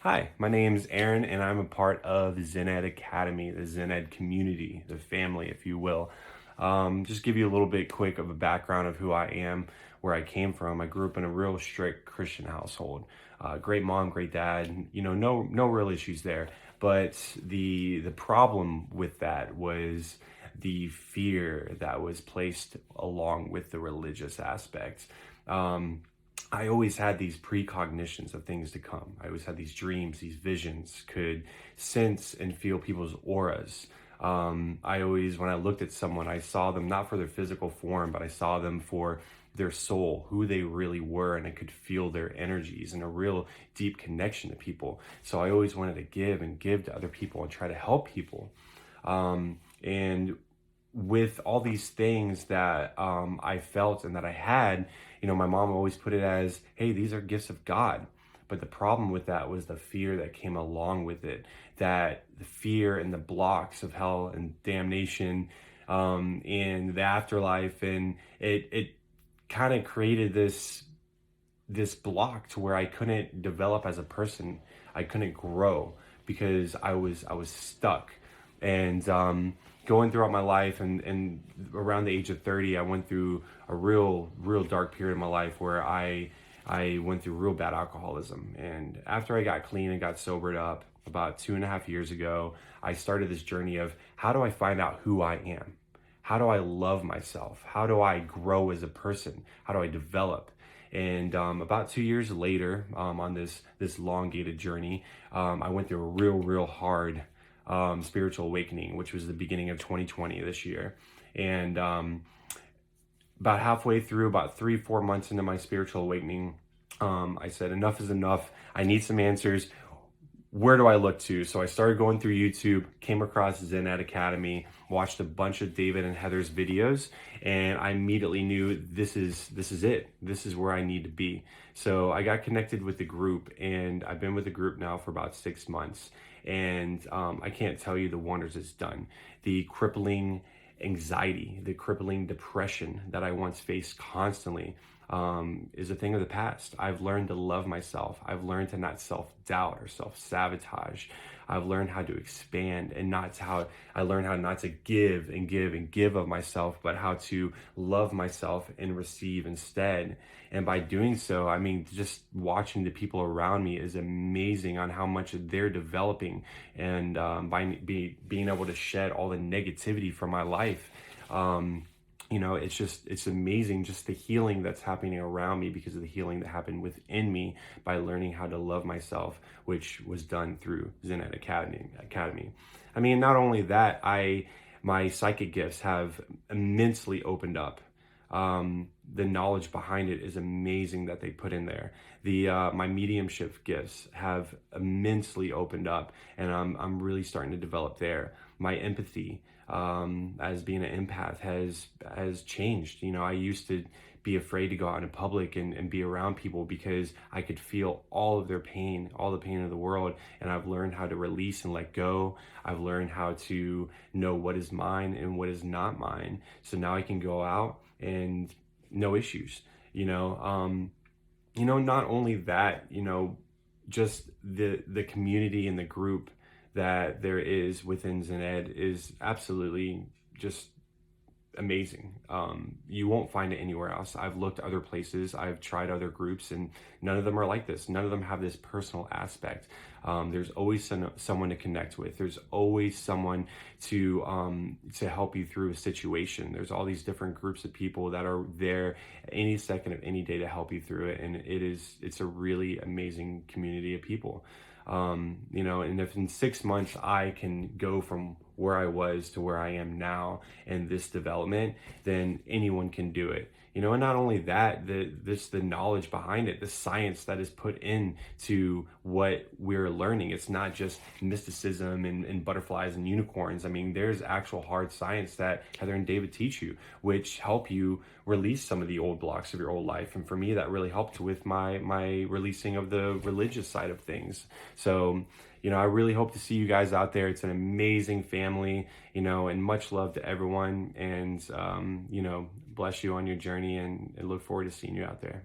Hi, my name's Aaron, and I'm a part of Zen Ed Academy, the Zen Ed community, the family, if you will. Just give you a little bit quick of a background of who I am, where I came from. I grew up in a real strict Christian household. Great mom, great dad. No real issues there. But the problem with that was the fear that was placed along with the religious aspects. I always had these precognitions of things to come. I always had these dreams, these visions, could sense and feel people's auras. I always, when I looked at someone, I saw them not for their physical form, but I saw them for their soul, who they really were, and I could feel their energies and a real deep connection to people. So I always wanted to give and give to other people and try to help people. And with all these things that I felt and that I had, my mom always put it as, hey, these are gifts of God. But the problem with that was the fear that came along with it, that the fear and the blocks of hell and damnation and the afterlife. And it kind of created this block to where I couldn't develop as a person. I couldn't grow because I was stuck. And going throughout my life and around the age of 30, I went through a real dark period in my life where I went through real bad alcoholism. And after I got clean and got sobered up about 2.5 years ago, I started this journey of how do I find out who I am? How do I love myself? How do I grow as a person? How do I develop? And about 2 years later, on this elongated journey, I went through a real hard spiritual awakening, which was the beginning of 2020 this year. And about halfway through, about 3-4 months into my spiritual awakening, I said, enough is enough. I need some answers. Where do I look to? So I started going through YouTube, came across Zen Ed Academy, watched a bunch of David and Heather's videos, and I immediately knew this is it. This is where I need to be. So I got connected with the group, and I've been with the group now for about 6 months. And I can't tell you the wonders it's done. The crippling anxiety, the crippling depression that I once faced constantly is a thing of the past. I've learned to love myself. I've learned to not self-doubt or self-sabotage. I've learned how to expand and I learned how not to give and give and give of myself, but how to love myself and receive instead. And by doing so, I mean, just watching the people around me is amazing on how much they're developing, and by being able to shed all the negativity from my life. It's amazing just the healing that's happening around me because of the healing that happened within me by learning how to love myself, which was done through Zen Ed Academy. I mean, not only that, my psychic gifts have immensely opened up. The knowledge behind it is amazing that they put in there. My mediumship gifts have immensely opened up, and I'm really starting to develop there. My empathy, as being an empath, has changed. I used to be afraid to go out in public and be around people because I could feel all of their pain, all the pain of the world. And I've learned how to release and let go. I've learned how to know what is mine and what is not mine. So now I can go out and no issues, not only that, just the community and the group that there is within Zen Ed is absolutely just amazing. You won't find it anywhere else. I've looked other places, I've tried other groups, and none of them are like this. None of them have this personal aspect. There's always someone to connect with. There's always someone to help you through a situation. There's all these different groups of people that are there any second of any day to help you through it, and it's a really amazing community of people. And if in 6 months I can go from where I was to where I am now in this development, then anyone can do it. And not only that, the knowledge behind it, the science that is put into what we're learning. It's not just mysticism and butterflies and unicorns. I mean, there's actual hard science that Heather and David teach you, which help you release some of the old blocks of your old life. And for me, that really helped with my releasing of the religious side of things. So, I really hope to see you guys out there. It's an amazing family, and much love to everyone. And, bless you on your journey, and look forward to seeing you out there.